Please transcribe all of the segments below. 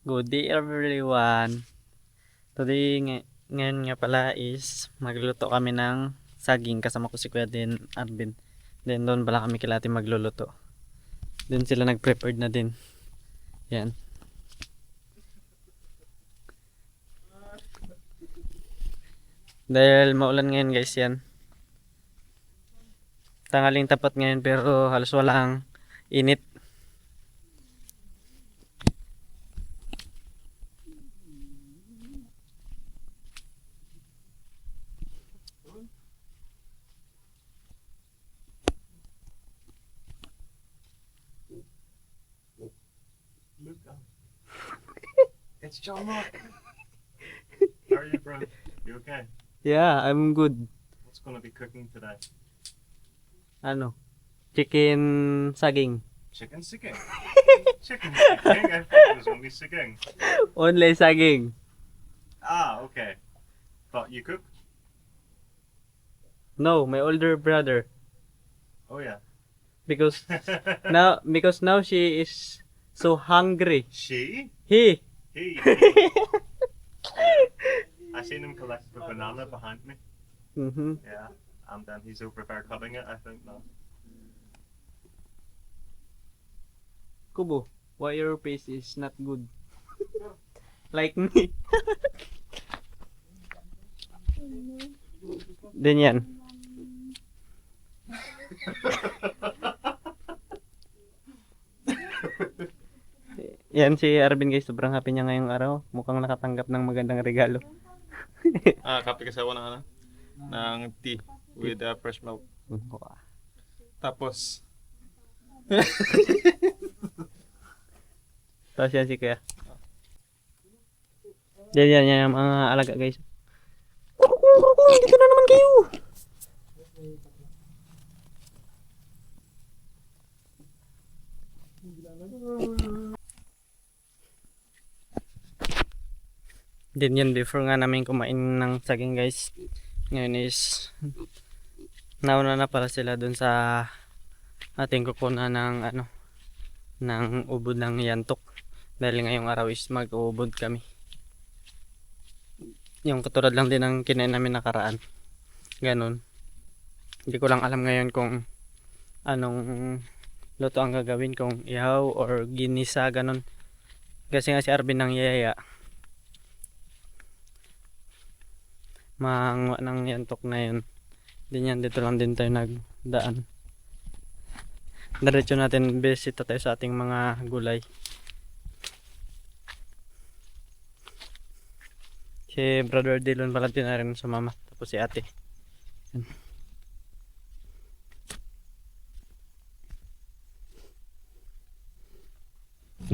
Good day everyone. Today ngayon nga pala is magluluto kami ng saging kasama ko si Kuya din Arvin. Then doon pala kami kilati magluluto. Doon sila nag-prepared na din. Yan. Dahil maulan ngayon guys yan. Tanghaling tapat ngayon pero halos walang init. It's John Mark. How are you, bro? You okay? Yeah, I'm good. What's gonna be cooking today? Ano? Chicken saging. Chicken sicking. Chicken sicking? I thought it was only sicking. Only saging. Ah, okay. Thought you cook? No, my older brother. Oh yeah. Because now she is so hungry. She? He. He. I seen him collect the banana behind me. Mhm. Yeah. And then he's over there cutting it, I think now. Kubo, why your face is not good? Like me. Din yan. Yan si Arvin guys, sobrang happy niya ngayong araw. Mukhang nakatanggap ng magandang regalo. Kape kasi ako ng ano? Ng tea with fresh milk. Tapos, Tapos yan si Kuya. Yan yung mga alaga guys. Dito na naman kayo. Din yan before nga namin kumain ng saging guys. Ngayon is nauna na pala sila dun sa ating kukuna ng ano ng ubod ng yantok. Dahil ngayong araw is mag-ubod kami. Yung katulad lang din ng kinain namin nakaraan. Ganon. Hindi ko lang alam ngayon kung anong luto ang gagawin, kung ihaw or ginisa ganon. Kasi nga si Arvin ng yaya mangwa ng yantok na yun. Dito lang din tayo nagdaan. Diretso natin bisita tayo sa ating mga gulay. Si Brother Dylan pala din na rin sumama. Tapos si ate. Yan.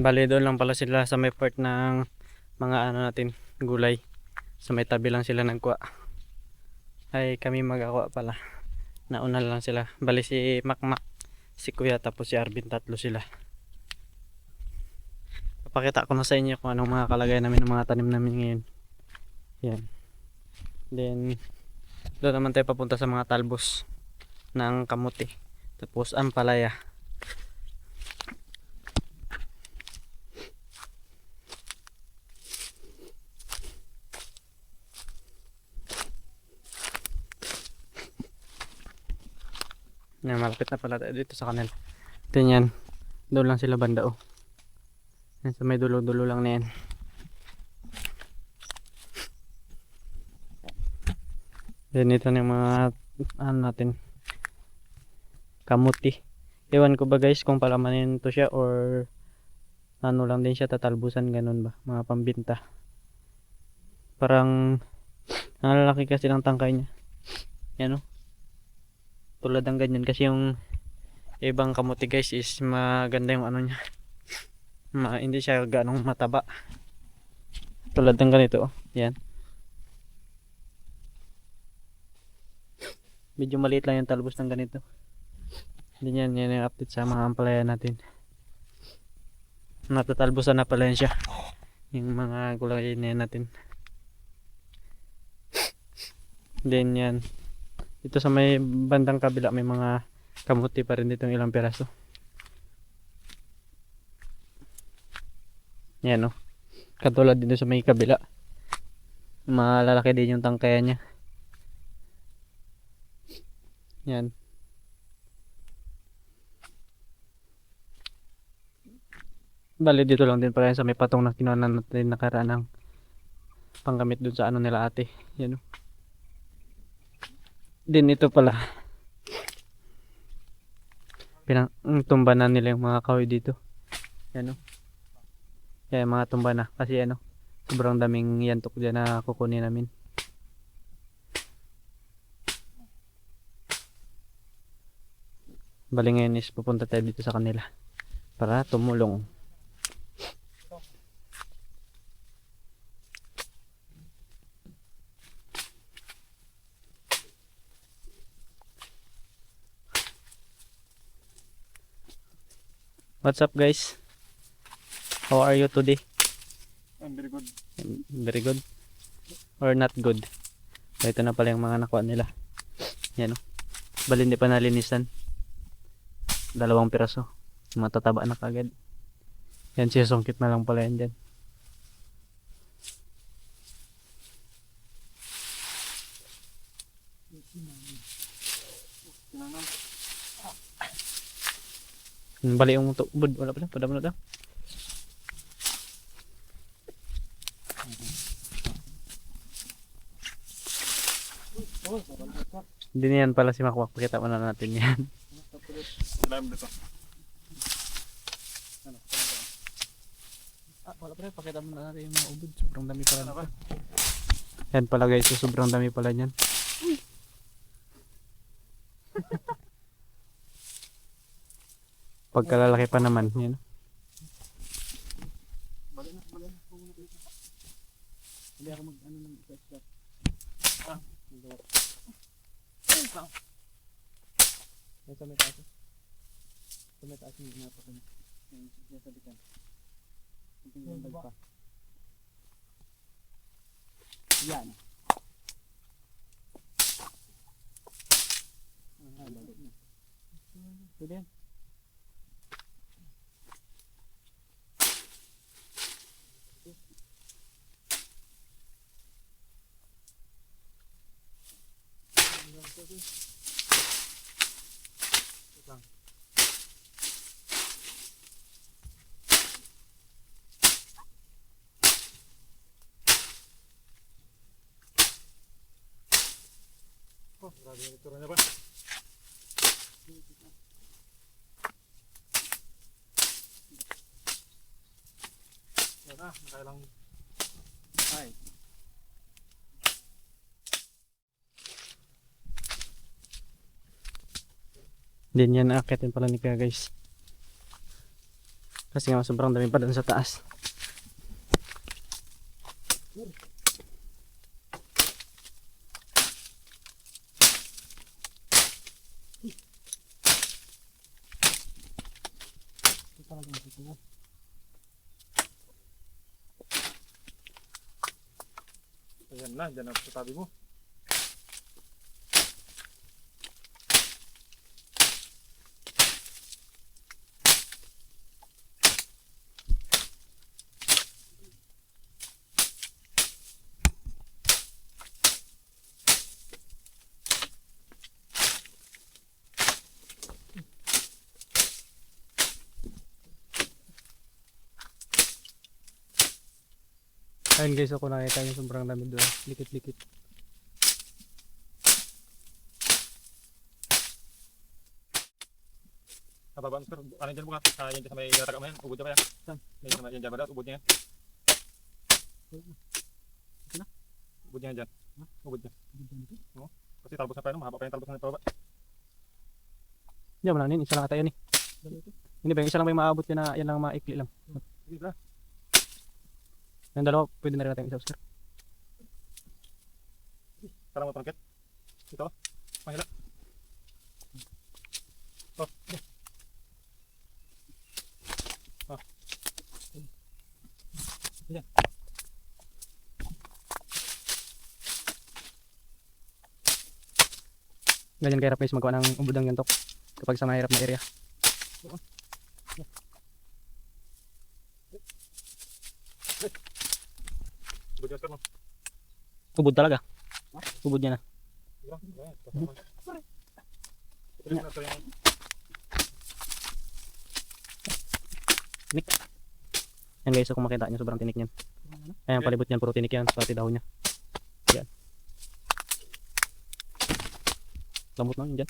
Bali doon lang pala sila sa may part ng mga ano natin gulay. Sa may tabi lang sila nagkuha. Ay kami magakuha pala. Nauna lang sila. Bali si Makmak, si Kuya, tapos si Arvin, tatlo sila. Papakita ko na sa inyo kung anong mga kalagayan namin ng mga tanim namin ngayon. Yan. Then doon naman tayo papunta sa mga talbos ng kamuti. Tapos ampalaya. Yan, malapit na pala tayo dito sa kanila. Then yan, doon lang sila banda oh. Yan, sa may dulo-dulo lang na yan. Then ito na yung mga ano natin, kamuti. Ewan ko ba guys kung palamanin to siya or ano lang din siya, tatalbusan ganun ba, mga pambinta. Parang ang lalaki kasi ng tangkay niya. Yan oh. Tulad ng ganyan kasi yung ibang kamuti guys is maganda yung ano niya. Hindi siya ganong mataba. Tulad ng ganito oh. Yan. Medyo maliit lang yung talbos ng ganito. Yan yung update sa mga ampalaya natin. Natatalbosan na pala yan siya. Yung mga gulay na natin. Then yan. Dito sa may bandang kabila may mga kamuti pa rin dito ilang piraso. Yan o. Katulad dito sa may kabila. Malalaki din yung tangkayan niya. Yan. Bali dito lang din pala yan sa may patong na kinuha natin nakaraan ng panggamit dun sa ano nila ate. Yan o. Din ito pala. Tumba na nila yung mga kahoy dito. Yan o. Kaya mga tumba na. Kasi ano, sobrang daming yantok dyan na kukunin namin. Bali ngayon is pupunta tayo dito sa kanila para tumulong. What's up guys? How are you today? I'm very good. Very good? Or not good? So, ito na pala yung mga nakuha nila. Yan o. Bali hindi pa nalinisan. 2 piraso. Matataba na kagad. Yan, sisungkit na lang pala yan dyan. Bali yung tubod. Wala pala. Padama na daw. Hindi na yan pala si Makwak. Pakita mo na natin yan. Alam dito. Wala pala. Pakita mo na natin yung mga ubod. Sobrang dami pala nito. Yan pala guys. So, sobrang dami pala niyan. Pagkalalaki pa naman. Yan. Hindi ako mag-ano ng isa-isa. May sa may taas. Sa may taas yung inapakan. Yung sinasabitan. Yung bag pa. Yan. Balik na. Pwede yan. Oh, grabe yung itsura niya ba? Yan na, nakailang. Ay. Din yan naakitin pala ni Kuya guys. Kasi nga sobrang dami pa dun sa taas. Ayan na, dyan ang sasabi mo. Ayun guys, ako nakita nyo sobrang dami doon. Likit-likit. Nababaan sir, ano dyan buka? Yan dyan sa may natagam na yan, ubod niya pa yan. Saan? Yan dyan ba ubod niya yan? Ito na? Ubod niya yan dyan. Ubod niya. Oo. Kasi talbos na pa yan, mahaba pa yung talbos na pababa. Hindi mo lang yun, isa lang ata yun eh. Hindi ba yung isa lang ba yung maabot yun na yan lang maikli lang. Sige ba? Yung dalawa, pwede na rin natin isa Oscar. Parang matangkit. Ito, mahila. Oh. Oh. Yan. Ganyan kahirap guys magawa ng ubod ng gantok kapag sa mahirap na area. Ubod yan, sir, no? Ubod talaga. Ubod niya na. Diba? Ito rin na, sir, yung Tinik. Yan guys, so kung makita nyo sobrang tinik niyan. Ayan, palibot niyan, puro tinik yan, pati dahon niya. Yan. Lamot na yun dyan.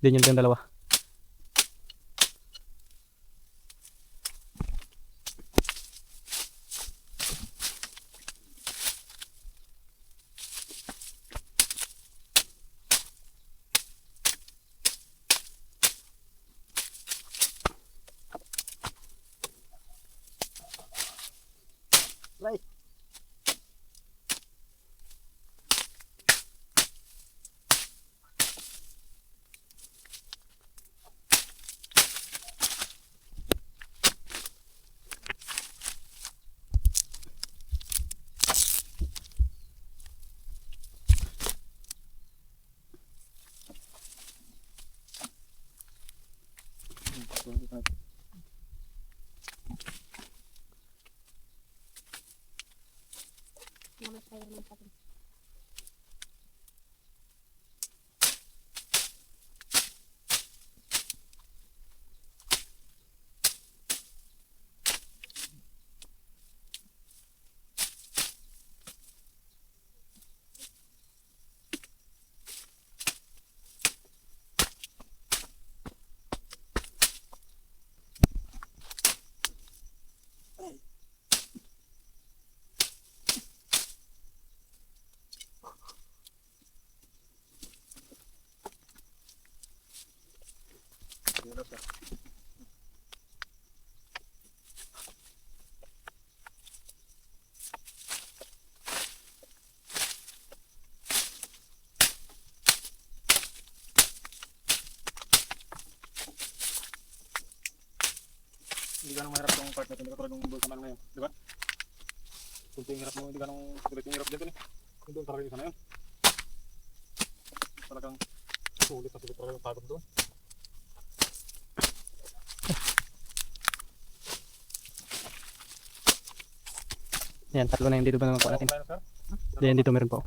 Din yun yung dalawa. Right. Hindi ganong mahirap yung part na ito, hindi katulad ng bulsa man ngayon, di ba? Kung yung hirap mo, hindi ganong sulit yung hirap dyan eh. Kung doon talaga isa na yun. Talagang sulit na sulit talaga yung pagod doon. Yan, tatlo na yung dito ba naman po natin. Tayo, sir. Yan, dito meron po.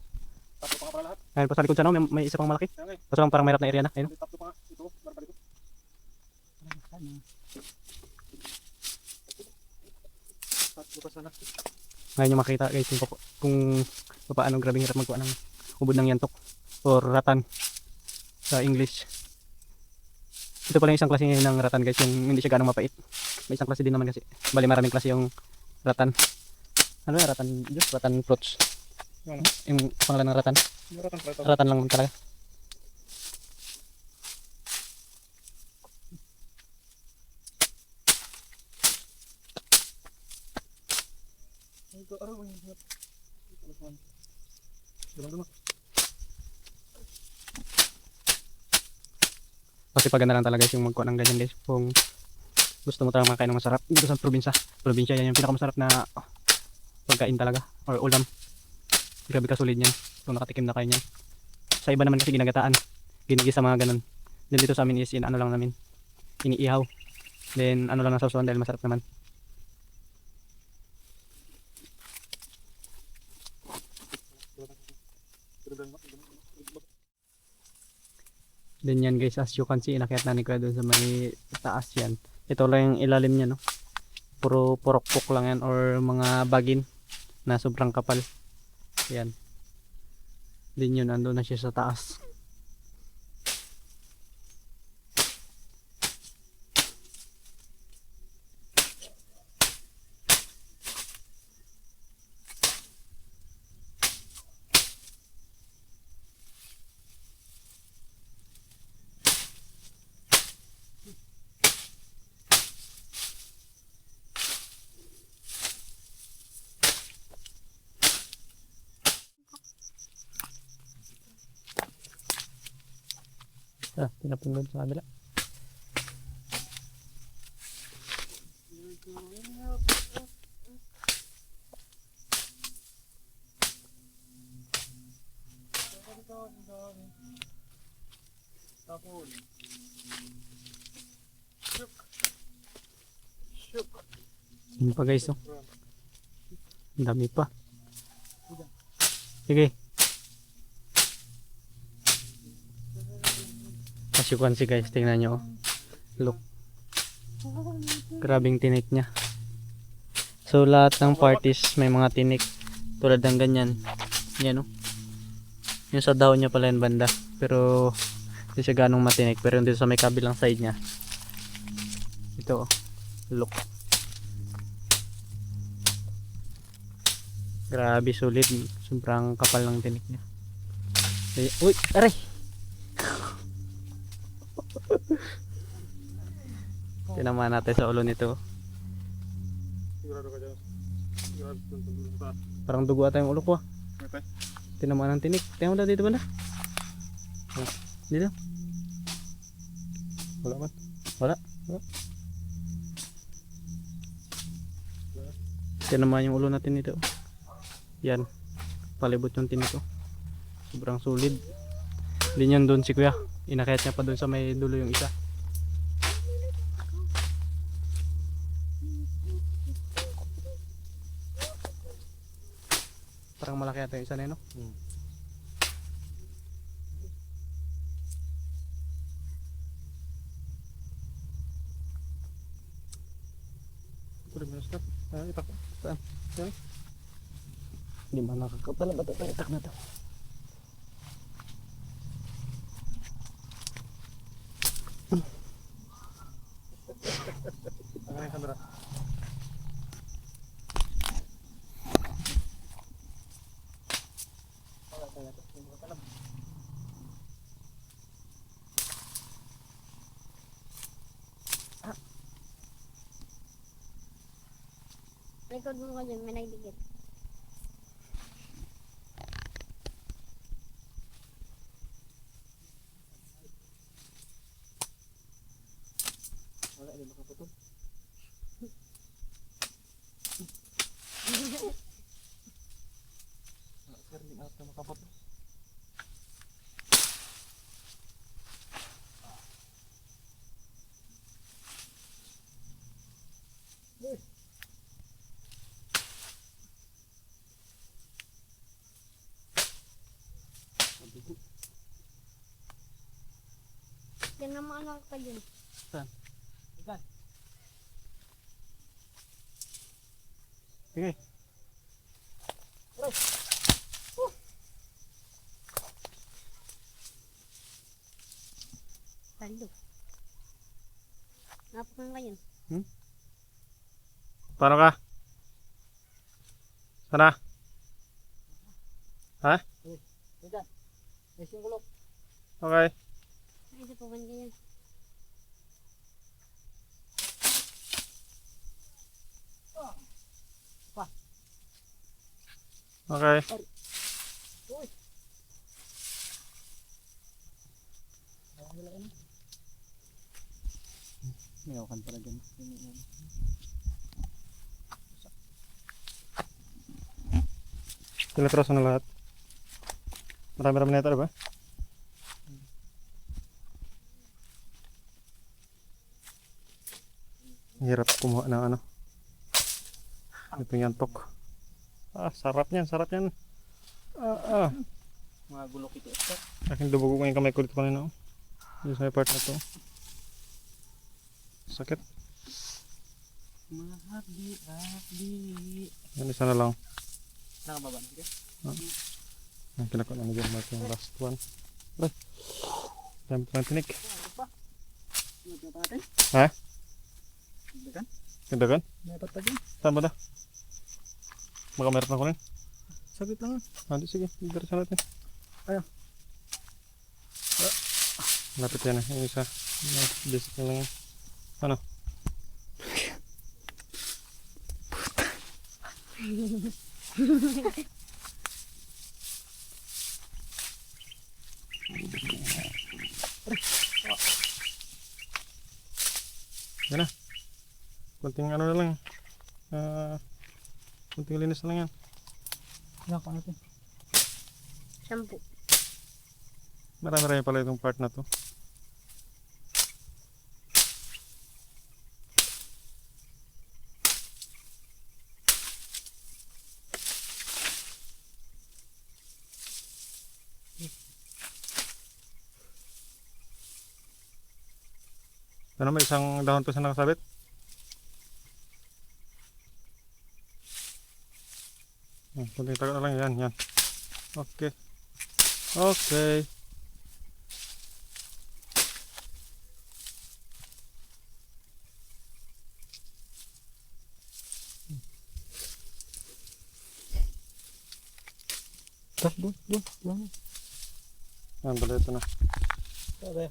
Tatlo pa nga pala lahat. Ayun po sa likod sa ano, may isa pang malaki. Kaya nga eh. Kaso lang parang mahirap na area na. Ayun. Tatlo pa nga. Ito, barba dito. Tatlo pa sana. Ngayon yung makita guys kung paano grabing hirap magkuha ng ubod ng yantok or ratan sa English. Ito pala yung isang klase ng ratan guys, yung hindi siya ganong mapait. May isang klase din naman kasi. Bali maraming klase yung ratan. Ano yung ratan? Diyos, ratan fruits. Yung pangalan ng ratan. Maratan pala ito. Ratan lang talaga. Ito, araw. Dumang-dumang. Kasi pag na lang talaga guys yung magkuha ng ganyan guys. Kung gusto mo talaga makain ng masarap dito sa probinsya. Probinsya yan yung pinakamasarap na pagkain talaga or ulam. Grabe ka solid yan kung nakatikim na kayo niyan. Sa iba naman kasi ginagataan, ginigisa mga ganun. Then dito sa amin is ano lang namin, iniihaw. Then ano lang ang sausawan dahil masarap naman. Then yan guys, as you can see, inakyat na ni Kuya doon sa may taas yan. Ito lang yung ilalim niya, no. Puro purok-pok lang yan or mga bagin na sobrang kapal. Yan. Then yun, ando na siya sa taas. Tinapong doon sa kabila. Yun pa guys, oh. Ang dami pa. Sige. As you can see guys, tingnan nyo. Look. Grabing tinik niya. So lahat ng parties may mga tinik. Tulad ng ganyan. Yan oh. Yung sa dahon niya pala yung banda. Pero hindi siya ganong matinik. Pero yung dito sa may kabilang side niya. Ito oh. Look. Grabe sulit. Sobrang kapal ng tinik niya. Uy! Aray! Tinamaan natin sa ulo nito. Sigurado ka dyan. Sigurado dun sa taas. Parang dugo ata yung ulo ko ah. Okay. Tinamaan ng tinik. Tingnan mo daw dito banda. Dito. Wala man. Wala. Tinamaan yung ulo natin nito. Yan. Palibot yung tinik ko. Sobrang solid. Hindi yan doon si kuya. Inakayat niya pa doon sa may dulo yung isa. Parang malaki ata yung isa na yun, no? Ito rin minus na. Itak. Saan? Yan. Hindi man nakakapala ba ito? Itak na to. Ang yung kamera. Record mo ko dyan, may nagdikit. Wala, hindi makaputol. Sir, hindi ata makaputol. Yan na maano ka dyan. Sige. Talo. Napakan ka yan. Paano ka? Sana? Ha? Diyan. May singulok. Okay. Ay, sa paban ka yan. Okay. Mayroon pala dyan. Tinatros na lahat. Marami-rami na ito, diba? Hirap kumuha ng ano. Ito yung antok. Sarap niyan, sarap niyan. Mga gulok ito. Aking dubugo ko yung kamay ko dito kanina. Yung sa part na to. Sakit. Mahakdi. Yan, isa na lang. Nakababa na siya. Ang kinakot na dyan natin yung last one. Aray. Dami pa ng tinik. Ha? Kandagan? Dapat pa dyan. Saan ba na? Baka meron ako rin. Saglit lang. Hindi, sige. Diretso natin. Ayaw. Lapit yan eh. Yung isa. Basic na lang yan. Ano? Yan na. Kunting ano na lang. Kunting linis na lang yan. Yan ko natin. Shampoo. Marami-rami pala itong part na to. Ano, may isang dahon pa sa nakasabit. Kunting tagal na lang yan, yan. Okay. Okay. Doon. Yan, bala ito na. Sabi.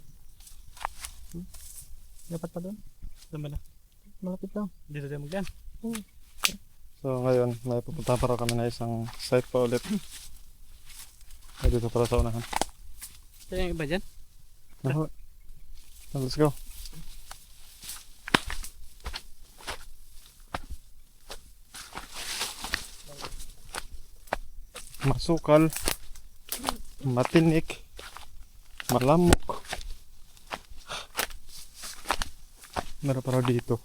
Dapat pa doon. Doon ba na? Malapit lang. Dito tayo magyan. So ngayon, may pupuntahan para kami na isang site pa ulit. Ay, dito para sa unahan. Ito yung iba dyan. Naku. Let's go. Masukal, matinik, malamok. Meron para dito.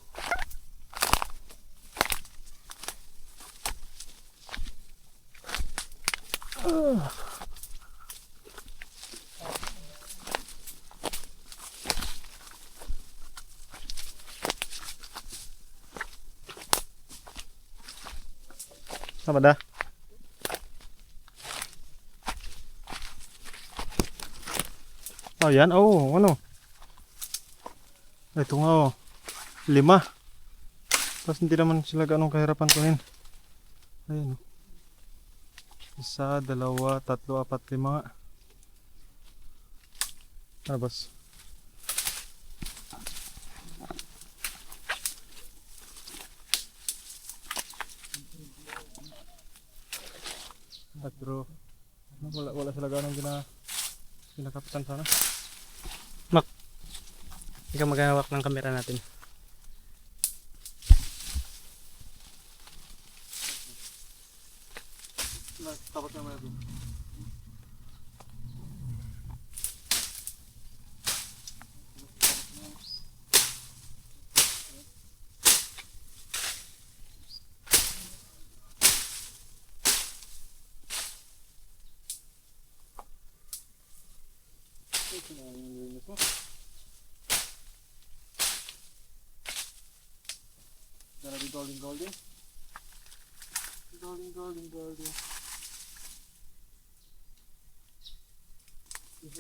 Sama dah. Oh, yan. Oh, ano? Ito nga, oh. 5. Tapos hindi naman sila ganong kahirapan kunin. Ayun. 1, 2, 3, 4, 5 nga. Tapos. Pero wala sila ganong ginakapitan sana. Ikaw maghahawak ng kamera natin. Tapos naman ito. Gonna be golden. Golden. I've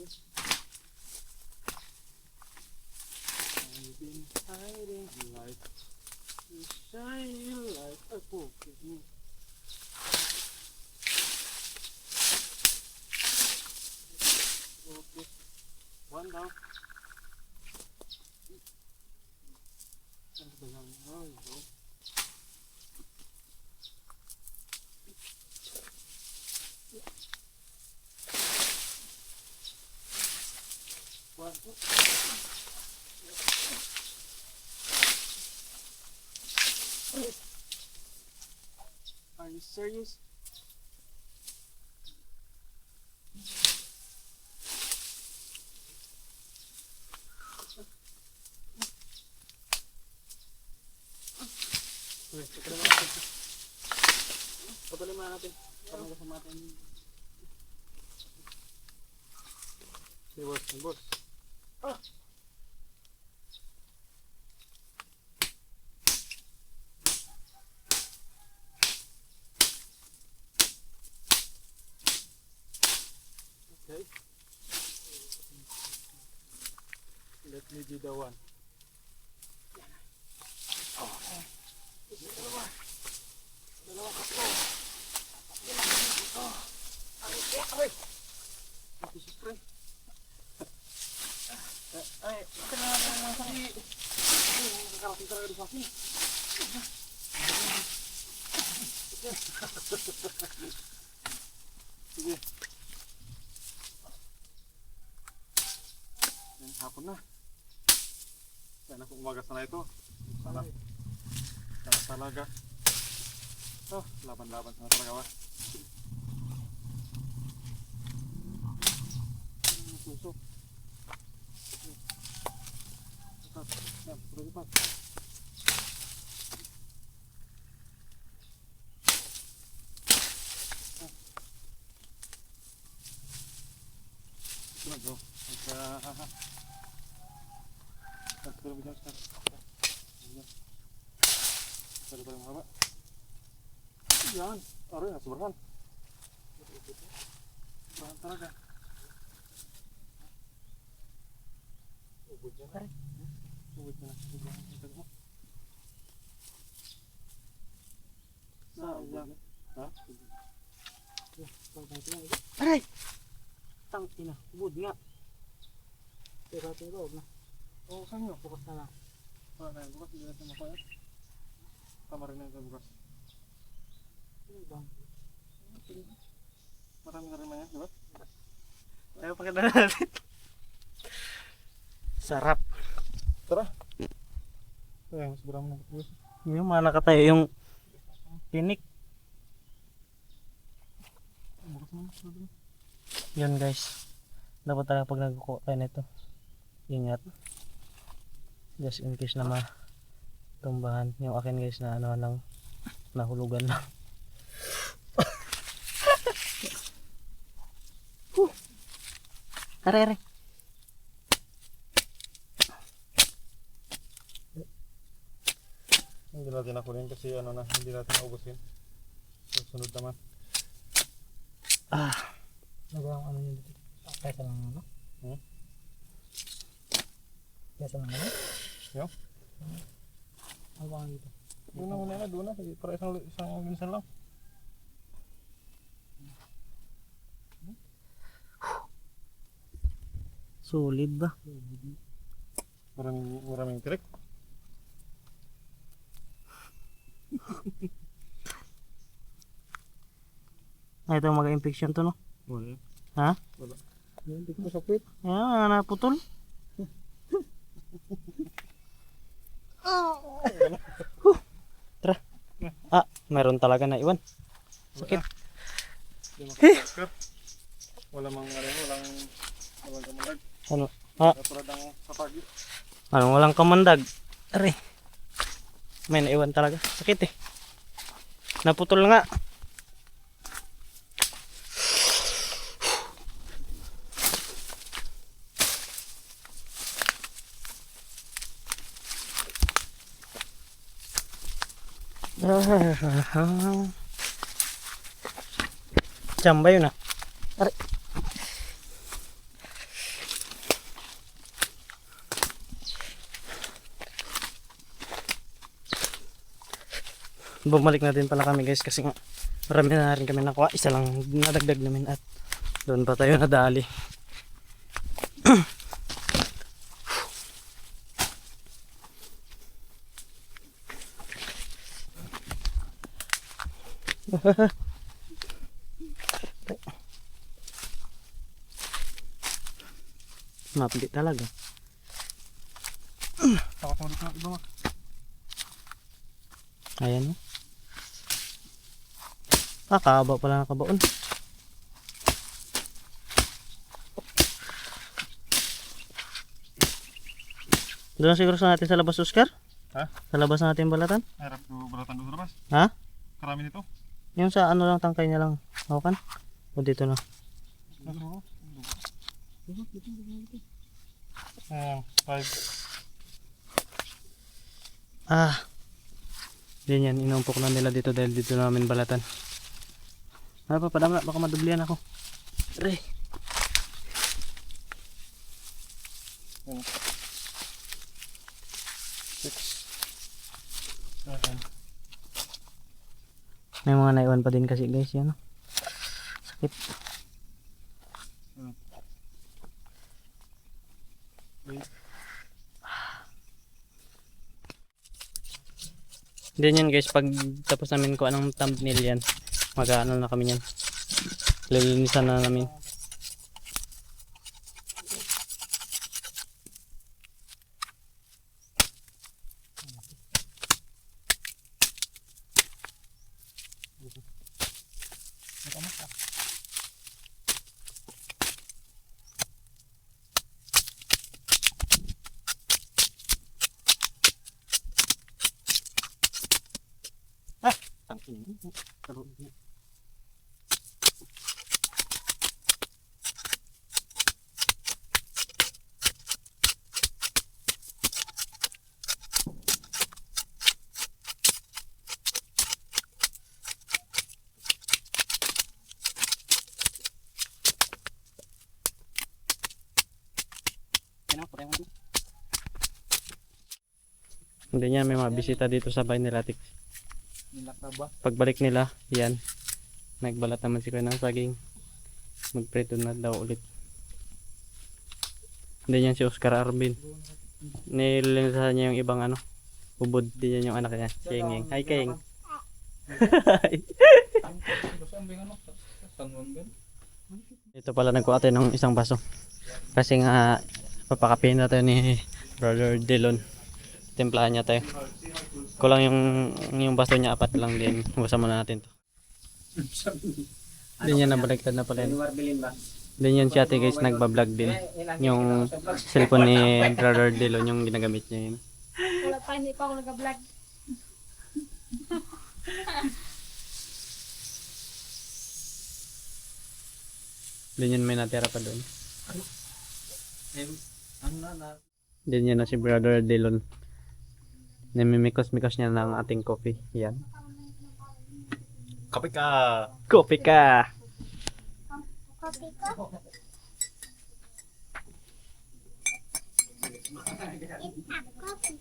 been hiding like you shine like a poker. Okay. One down. One. Are you serious? Patuloy muna natin. Para kasama natin. Si boss. Okay. Let me be the one. Dalawa ka po. Ito si Spray. Ay, kailangan na sa akin. Nakakarating talaga doon sa akin. Sige. Yan, hapon na. Sana kung umagas na ito. Sana talaga. Oh, laban-laban sana talaga ba? Susok. Yan, puro lipat. Ito na bro. Pero bigyan Oscar. Ayan. Pero pa yung mahaba. Yan. Aray, nasubrahan. Sobrahan talaga. Ubod yan. Ubod yan. Sobrahan yung tag mo. Sayang. Ha? Aray! Tangina, ubod nga. Pero, na. Oo, saan nyo? Bukas na lang. Wala tayo bukas. Hindi natin makuha yan. Tama rin na yung bukas. Marami na rin man yan, di ba? Ayaw pakita natin. Sarap. Tara. Ayan, sobrang mo na. Yung mga nakatayo yung pinik. Bukas na. Yun guys. Dapat talaga pag nagkukuha tayo nito. Ingat. Just in case na matumbahan. Yung akin guys na ano lang nahulugan lang. Are. Hindi natin nakunin kasi ano na, hindi natin naubusin. Susunod naman. Nagawang ano nyo dito? Kesa lang ano? Kesa lang ano? Yo? Ano ba dito? Doon na muna na, doon na. Sige, para isang minsan lang. Solid ba? Maraming tirik. Ito mag-infection to no? Wala. Ha? Wala. Hindi ko masakit. Ayan, naputol. Tara. Meron talaga na iwan. Sakit. Wala mang walang kamandag. Ano? Ha? Katulad ng sapagi. Ano, walang kamandag. Aray. May naiwan talaga. Sakit eh. Naputol nga. Chamba yun ah. Aray. Bumalik na din pala kami guys kasi nga marami na rin kami nakuha. Isa lang nadagdag namin at doon pa tayo nadali. Mapili talaga. Takot mo dito ng iba. Ayan o. Kakahaba pala ng kabaon. Doon siguro sa natin sa labas, Oscar? Ha? Sa labas natin balatan? Harap ko balatan doon sa labas. Ha? Karami nito. Yung sa ano lang tangkay niya lang. Hawakan? O dito na. Ayan, 5. Yan yan. Inumpok na nila dito dahil dito namin balatan. Ano pa, padam na. Baka madublihan ako. Re. Ayan. 6. Ayan. May mga naiwan pa din kasi guys. Yan o. Sakit. Then yan guys, pag tapos namin ko anong thumbnail yan, mag-ano na kami yan. Lilinisan na namin. Hindi niya may mga bisita dito sa bahay nila, Tik. Nilak na ba? Pagbalik nila, yan. Nagbalat naman si Kuya ng saging. Magprito na daw ulit. Hindi yan si Oscar Arvin. Nililinsahan niya yung ibang ano. Ubod din yan yung anak niya. Si Yengeng. Hi, Keng. Ito pala nagkuha tayo ng isang baso. Kasi nga, papakapihin na tayo ni Brother Delon. Timplahan niya tayo. Kulang yung baso niya, apat lang din. Hugasan muna natin to. Hindi niya nabaliktad na pala yun. Din yun si ate guys, nagbablog din. Yung cellphone ni Brother Delon yung ginagamit niya yun. Wala pa, hindi pa ako nag-vlog. Din yun may natira pa doon. Ano na? Din yun na si Brother Delon. Namimikos-mikos niya ng ating coffee. Yan. Kape ka! Coffee ka! Kopi ko. It's a coffee.